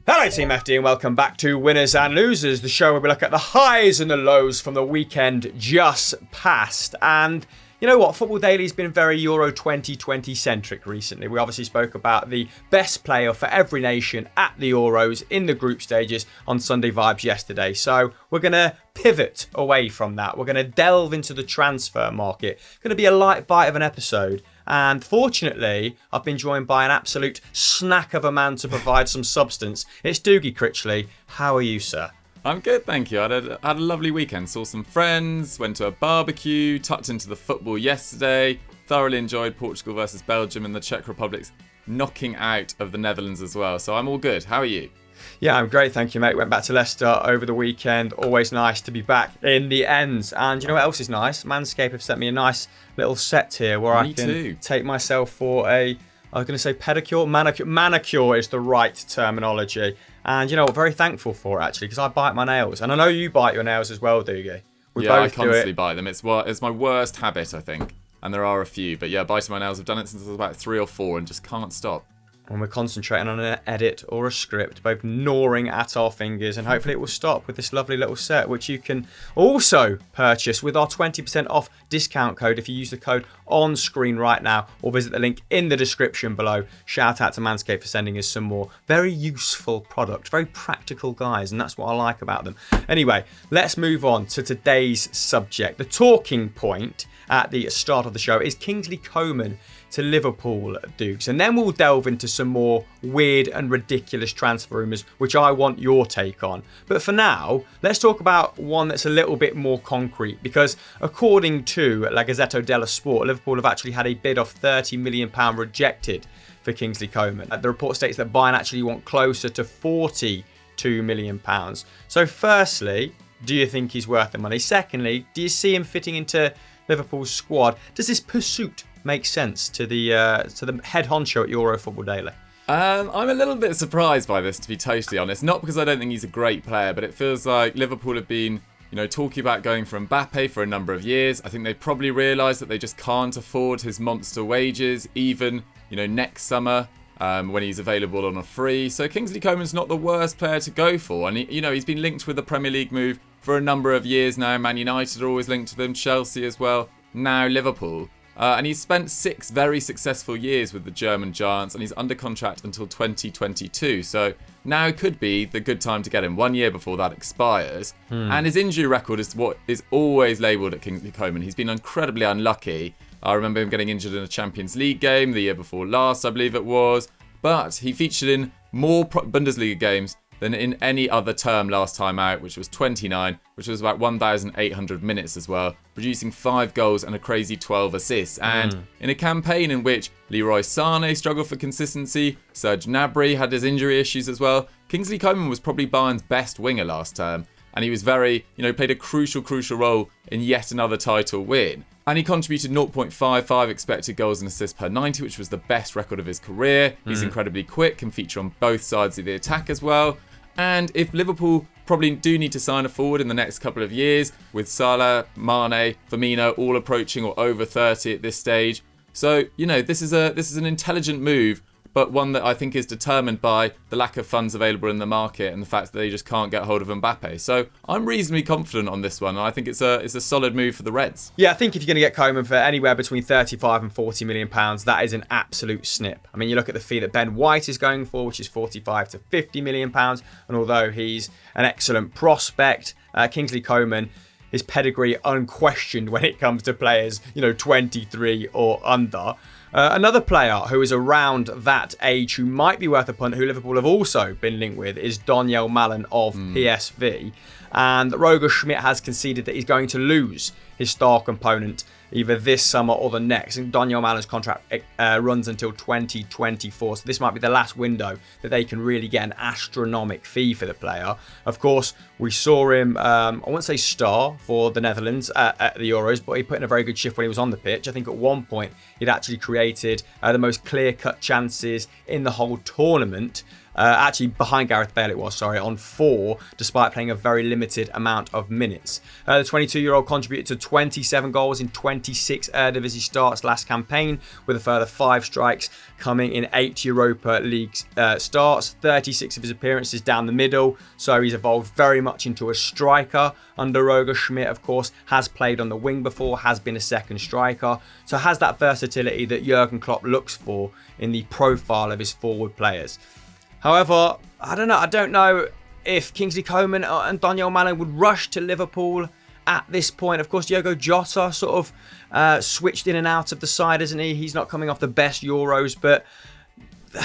Hello Team FD and welcome back to Winners and Losers, the show where we look at the highs and the lows from the weekend just past. And you know what, Football Daily's been very Euro 2020 centric recently. We obviously spoke about the best player for every nation at the Euros in the group stages on Sunday Vibes yesterday. So we're going to pivot away from that. We're going to delve into the transfer market. Going to be a light bite of an episode. And fortunately, I've been joined by an absolute snack of a man to provide some substance. It's Dougie Critchley. How are you, sir? I'm good, thank you. I had a lovely weekend. Saw some friends, went to a barbecue, tucked into the football yesterday. Thoroughly enjoyed Portugal versus Belgium and the Czech Republic's knocking out of the Netherlands as well. So I'm all good. How are you? Yeah, I'm great, thank you, mate. Went back to Leicester over the weekend. Always nice to be back in the ends. And you know what else is nice? Manscaped have sent me a nice little set here where I can take myself for I was going to say pedicure. Manicure is the right terminology. And you know what? Very thankful for it, actually, because I bite my nails. And I know you bite your nails as well, Dougie. I constantly bite them. It's my worst habit, I think. And there are a few. But yeah, biting my nails, I've done it since I was about 3 or 4 and just can't stop. When we're concentrating on an edit or a script, both gnawing at our fingers, and hopefully it will stop with this lovely little set, which you can also purchase with our 20% off discount code if you use the code on screen right now, or visit the link in the description below. Shout out to Manscaped for sending us some more very useful product, very practical guys, and that's what I like about them. Anyway, let's move on to today's subject. The talking point at the start of the show is Kingsley Coman to Liverpool, Dukes. And then we'll delve into some more weird and ridiculous transfer rumours, which I want your take on. But for now, let's talk about one that's a little bit more concrete, because according to La Gazzetta dello Sport, Liverpool have actually had a bid of £30 million rejected for Kingsley Coman. The report states that Bayern actually want closer to £42 million. So firstly, do you think he's worth the money? Secondly, do you see him fitting into Liverpool's squad? Does this pursuit make sense to the head honcho at Euro Football Daily? I'm a little bit surprised by this, to be totally honest. Not because I don't think he's a great player, but it feels like Liverpool have been, talking about going for Mbappe for a number of years. I think they've probably realised that they just can't afford his monster wages, even, next summer when he's available on a free. So Kingsley Coman's not the worst player to go for. And, he's been linked with the Premier League move for a number of years now. Man United are always linked to them, Chelsea as well, now Liverpool. And he's spent 6 very successful years with the German Giants, and he's under contract until 2022. So now could be the good time to get him, 1 year before that expires. And his injury record is what is always labelled at Kingsley Coman. He's been incredibly unlucky. I remember him getting injured in a Champions League game the year before last, I believe it was. But he featured in more Bundesliga games than in any other term last time out, which was 29, which was about 1,800 minutes as well, producing 5 goals and a crazy 12 assists. And in a campaign in which Leroy Sané struggled for consistency, Serge Gnabry had his injury issues as well, Kingsley Coman was probably Bayern's best winger last term. And he was played a crucial role in yet another title win. And he contributed 0.55 expected goals and assists per 90, which was the best record of his career. He's incredibly quick, can feature on both sides of the attack as well. And if Liverpool probably do need to sign a forward in the next couple of years, with Salah, Mane, Firmino all approaching or over 30 at this stage. So, this is an intelligent move, but one that I think is determined by the lack of funds available in the market and the fact that they just can't get hold of Mbappe. So I'm reasonably confident on this one, and I think it's a solid move for the Reds. Yeah, I think if you're going to get Coman for anywhere between 35 and 40 million pounds, that is an absolute snip. I mean, you look at the fee that Ben White is going for, which is 45 to 50 million pounds, and although he's an excellent prospect, Kingsley Coman, his pedigree unquestioned when it comes to players, 23 or under. Another player who is around that age who might be worth a punt, who Liverpool have also been linked with, is Donyell Malen of PSV. And Roger Schmidt has conceded that he's going to lose his star component either this summer or the next. And Donyell Malen's contract runs until 2024. So this might be the last window that they can really get an astronomical fee for the player. Of course, we saw him, I won't say star for the Netherlands at the Euros, but he put in a very good shift when he was on the pitch. I think at one point he'd actually created the most clear-cut chances in the whole tournament. Actually, behind Gareth Bale it was, on 4, despite playing a very limited amount of minutes. The 22-year-old contributed to 27 goals in 26 Eredivisie starts last campaign, with a further 5 strikes coming in 8 Europa League starts, 36 of his appearances down the middle, so he's evolved very much into a striker. Under Roger Schmidt, of course, has played on the wing before, has been a second striker, so has that versatility that Jurgen Klopp looks for in the profile of his forward players. However, I don't know if Kingsley Coman and Daniel Malin would rush to Liverpool at this point. Of course, Diogo Jota sort of switched in and out of the side, isn't he? He's not coming off the best Euros, but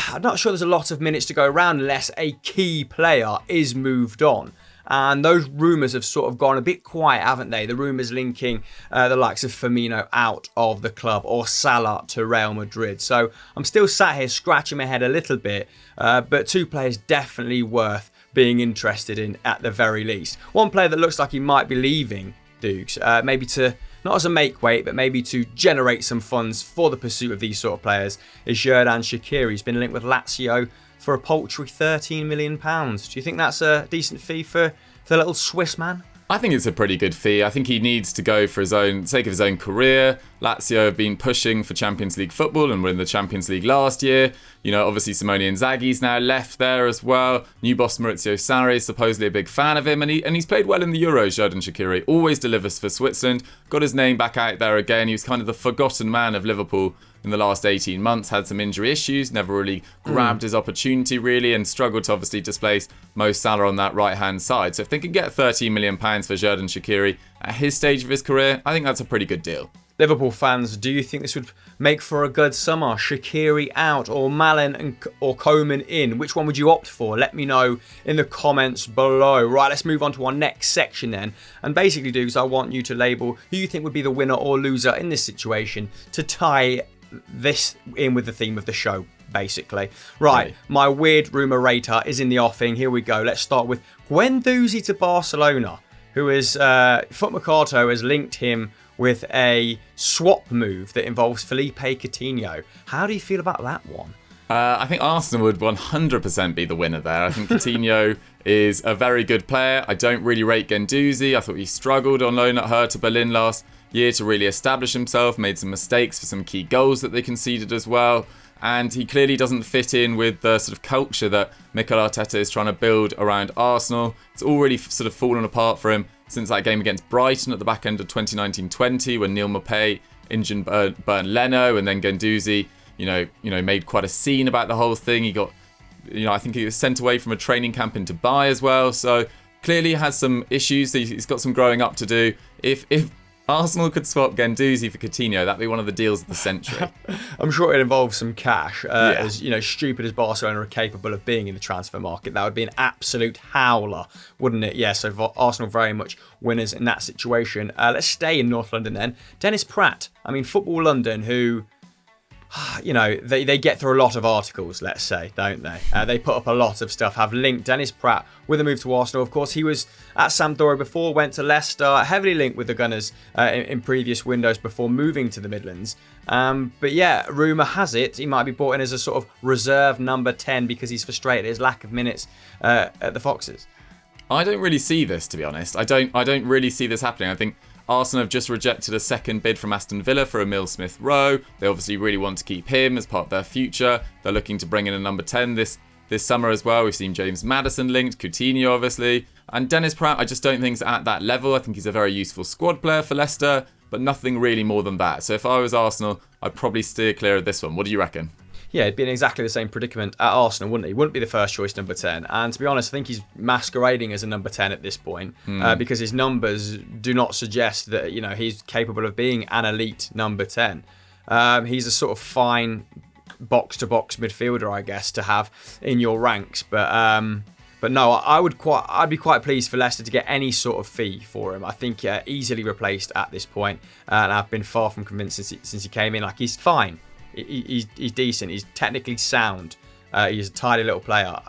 I'm not sure there's a lot of minutes to go around unless a key player is moved on. And those rumours have sort of gone a bit quiet, haven't they? The rumours linking the likes of Firmino out of the club, or Salah to Real Madrid. So I'm still sat here scratching my head a little bit, but 2 players definitely worth being interested in at the very least. One player that looks like he might be leaving Dukes, maybe to, not as a make weight, but maybe to generate some funds for the pursuit of these sort of players, is Xherdan Shaqiri. He's been linked with Lazio for a paltry £13 million. Do you think that's a decent fee for the little Swiss man? I think it's a pretty good fee. I think he needs to go for his own sake of his own career. Lazio have been pushing for Champions League football and were in the Champions League last year. You know, obviously Simone Inzaghi's now left there as well. New boss Maurizio Sarri is supposedly a big fan of him, and he's played well in the Euros. Xherdan Shaqiri always delivers for Switzerland. Got his name back out there again. He was kind of the forgotten man of Liverpool in the last 18 months, had some injury issues, never really grabbed his opportunity really, and struggled to obviously displace Mo Salah on that right-hand side. So if they can get £13 million for Xherdan Shaqiri at his stage of his career, I think that's a pretty good deal. Liverpool fans, do you think this would make for a good summer? Shaqiri out, or Malin or Coman in? Which one would you opt for? Let me know in the comments below. Right, let's move on to our next section then. And basically, Dukes, I want you to label who you think would be the winner or loser in this situation to tie this in with the theme of the show, basically. Right, my weird rumour rater is in the offing. Here we go. Let's start with Guendouzi to Barcelona, who is, Foot Mercato has linked him with a swap move that involves Felipe Coutinho. How do you feel about that one? I think Arsenal would 100% be the winner there. I think Coutinho is a very good player. I don't really rate Guendouzi. I thought he struggled on loan at Hertha Berlin last year to really establish himself, made some mistakes for some key goals that they conceded as well. And he clearly doesn't fit in with the sort of culture that Mikel Arteta is trying to build around Arsenal. It's already sort of fallen apart for him since that game against Brighton at the back end of 2019-20, when Neil Maupay injured Bernd Leno, and then Guendouzi, you know, made quite a scene about the whole thing. He got, I think he was sent away from a training camp in Dubai as well. So clearly has some issues. He's got some growing up to do. If Arsenal could swap Guendouzi for Coutinho, that'd be one of the deals of the century. I'm sure it involves some cash. As stupid as Barcelona are capable of being in the transfer market, that would be an absolute howler, wouldn't it? Yeah, so Arsenal very much winners in that situation. Let's stay in North London then. Dennis Pratt. I mean, Football London, who, they get through a lot of articles, let's say, don't they? They put up a lot of stuff, have linked Dennis Pratt with a move to Arsenal. Of course, he was at Sampdoria before, went to Leicester, heavily linked with the Gunners in previous windows before moving to the Midlands. But yeah, rumour has it he might be brought in as a sort of reserve number 10 because he's frustrated at his lack of minutes at the Foxes. I don't really see this, to be honest. I don't really see this happening. I think Arsenal have just rejected a second bid from Aston Villa for Emile Smith-Rowe. They obviously really want to keep him as part of their future. They're looking to bring in a number 10 this summer as well. We've seen James Maddison linked, Coutinho obviously. And Dennis Pratt, I just don't think he's at that level. I think he's a very useful squad player for Leicester, but nothing really more than that. So if I was Arsenal, I'd probably steer clear of this one. What do you reckon? Yeah, he'd be in exactly the same predicament at Arsenal, wouldn't he? Wouldn't be the first choice number 10. And to be honest, I think he's masquerading as a number 10 at this point because his numbers do not suggest that, he's capable of being an elite number 10. He's a sort of fine box-to-box midfielder, I guess, to have in your ranks. But no, I'd be quite pleased for Leicester to get any sort of fee for him. I think easily replaced at this point. And I've been far from convinced since he came in. Like, he's fine. He's decent. He's technically sound. He's a tidy little player.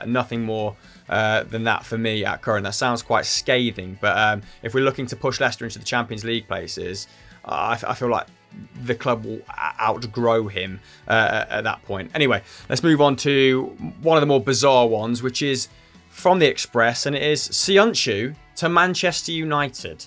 Nothing more than that for me at current. That sounds quite scathing, but if we're looking to push Leicester into the Champions League places, I feel like the club will outgrow him at that point. Anyway, let's move on to one of the more bizarre ones, which is from the Express, and it is Soyuncu to Manchester United.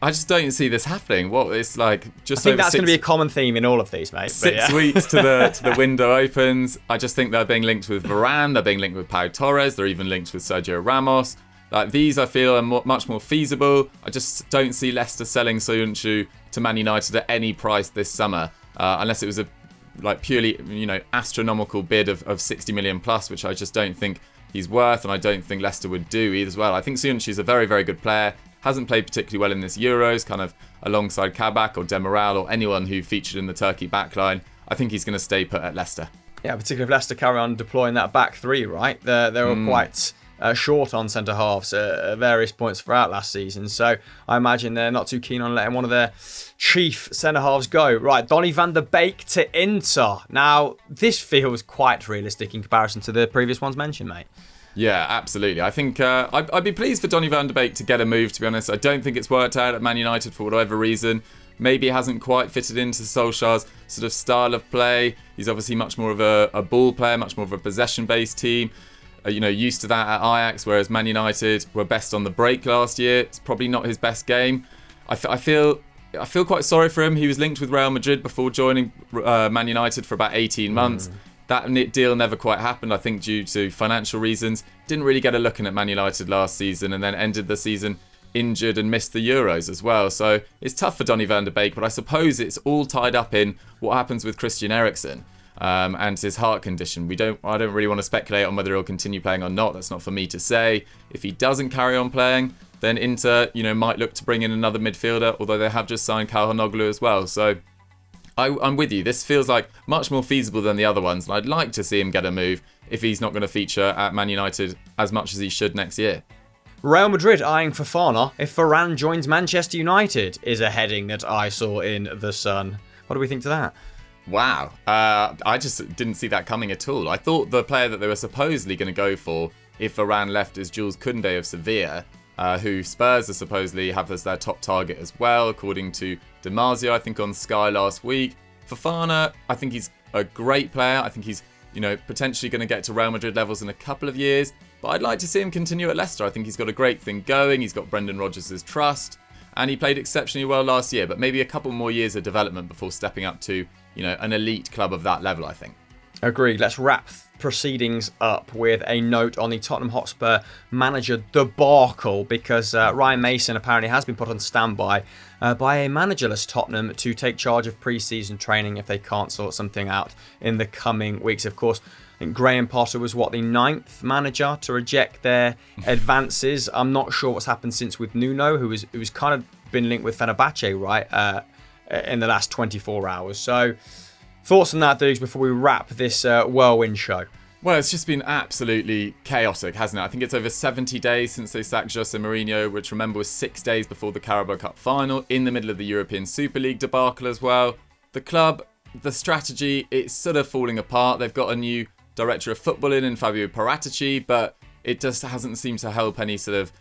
I just don't see this happening. What it's like? Just I think that's going to be a common theme in all of these, mate. Six weeks to the window opens. I just think they're being linked with Varane. They're being linked with Pau Torres. They're even linked with Sergio Ramos. Like these, I feel are much more feasible. I just don't see Leicester selling Soyuncu to Man United at any price this summer, unless it was a purely astronomical bid of 60 million plus, which I just don't think he's worth, and I don't think Leicester would do either as well. I think Soyuncu is a very, very good player. Hasn't played particularly well in this Euros, kind of alongside Kabak or Demiral or anyone who featured in the Turkey backline. I think he's going to stay put at Leicester. Yeah, particularly if Leicester carry on deploying that back three, right? They were quite short on centre-halves at various points throughout last season. So I imagine they're not too keen on letting one of their chief centre-halves go. Right, Donny van der Beek to Inter. Now, this feels quite realistic in comparison to the previous ones mentioned, mate. Yeah, absolutely. I think I'd be pleased for Donny van der Beek to get a move, to be honest. I don't think it's worked out at Man United for whatever reason. Maybe it hasn't quite fitted into Solskjaer's sort of style of play. He's obviously much more of a ball player, much more of a possession-based team. Used to that at Ajax, whereas Man United were best on the break last year. It's probably not his best game. I feel quite sorry for him. He was linked with Real Madrid before joining Man United for about 18 months. That deal never quite happened, I think, due to financial reasons. Didn't really get a look in at Man United last season, and then ended the season injured and missed the Euros as well. So it's tough for Donny van der Beek, but I suppose it's all tied up in what happens with Christian Eriksen and his heart condition. I don't really want to speculate on whether he'll continue playing or not. That's not for me to say. If he doesn't carry on playing, then Inter, might look to bring in another midfielder, although they have just signed Calhanoglu as well. So I'm with you. This feels like much more feasible than the other ones, and I'd like to see him get a move if he's not going to feature at Man United as much as he should next year. Real Madrid eyeing Fofana if Varane joins Manchester United is a heading that I saw in The Sun. What do we think to that? Wow. I just didn't see that coming at all. I thought the player that they were supposedly going to go for if Varane left is Jules Koundé of Sevilla, who Spurs are supposedly have as their top target as well, according to Damasio, I think, on Sky last week. Fofana, I think he's a great player. I think he's, potentially going to get to Real Madrid levels in a couple of years. But I'd like to see him continue at Leicester. I think he's got a great thing going. He's got Brendan Rodgers' trust. And he played exceptionally well last year. But maybe a couple more years of development before stepping up to, an elite club of that level, I think. Agreed. Let's wrap proceedings up with a note on the Tottenham Hotspur manager debacle, because Ryan Mason apparently has been put on standby by a managerless Tottenham to take charge of pre-season training if they can't sort something out in the coming weeks. Of course, I think Graham Potter was, the 9th manager to reject their advances. I'm not sure what's happened since with Nuno, who's kind of been linked with Fenerbahce, right, in the last 24 hours. So, thoughts on that, Dougs, before we wrap this whirlwind show? Well, it's just been absolutely chaotic, hasn't it? I think it's over 70 days since they sacked Jose Mourinho, which, remember, was 6 days before the Carabao Cup final, in the middle of the European Super League debacle as well. The club, the strategy, it's sort of falling apart. They've got a new director of football in Fabio Paratici, but it just hasn't seemed to help any sort of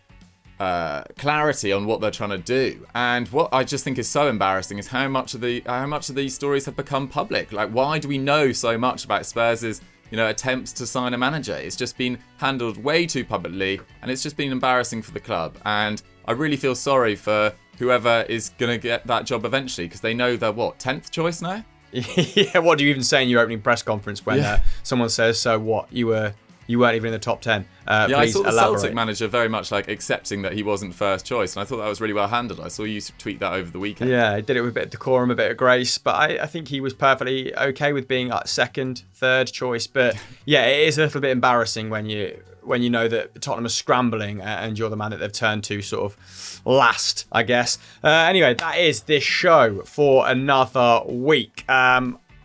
clarity on what they're trying to do. And what I just think is so embarrassing is how much of these stories have become public. Like, why do we know so much about Spurs' attempts to sign a manager? It's just been handled way too publicly, and it's just been embarrassing for the club. And I really feel sorry for whoever is going to get that job eventually, because they know they're 10th choice now. Yeah, what do you even say in your opening press conference when someone says, so what, you weren't even in the top 10? I saw the Celtic manager very much accepting that he wasn't first choice, and I thought that was really well handled. I saw you tweet that over the weekend. Yeah, he did it with a bit of decorum, a bit of grace, but I think he was perfectly okay with being second, third choice. But yeah, it is a little bit embarrassing when you know that Tottenham are scrambling and you're the man that they've turned to sort of last, I guess. Anyway, that is this show for another week.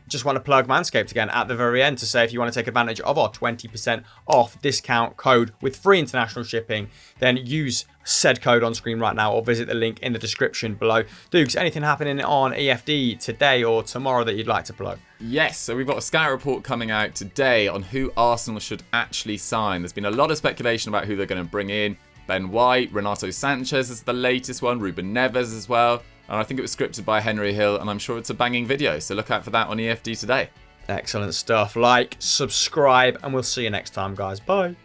Just want to plug Manscaped again at the very end to say if you want to take advantage of our 20% off discount code with free international shipping, then use said code on screen right now or visit the link in the description below. Dukes, anything happening on EFD today or tomorrow that you'd like to plug? Yes, so we've got a scout report coming out today on who Arsenal should actually sign. There's been a lot of speculation about who they're going to bring in. Ben White, Renato Sanchez is the latest one, Ruben Neves as well. And I think it was scripted by Henry Hill, and I'm sure it's a banging video, so look out for that on EFD today. Excellent stuff. Like, subscribe, and we'll see you next time, guys. Bye.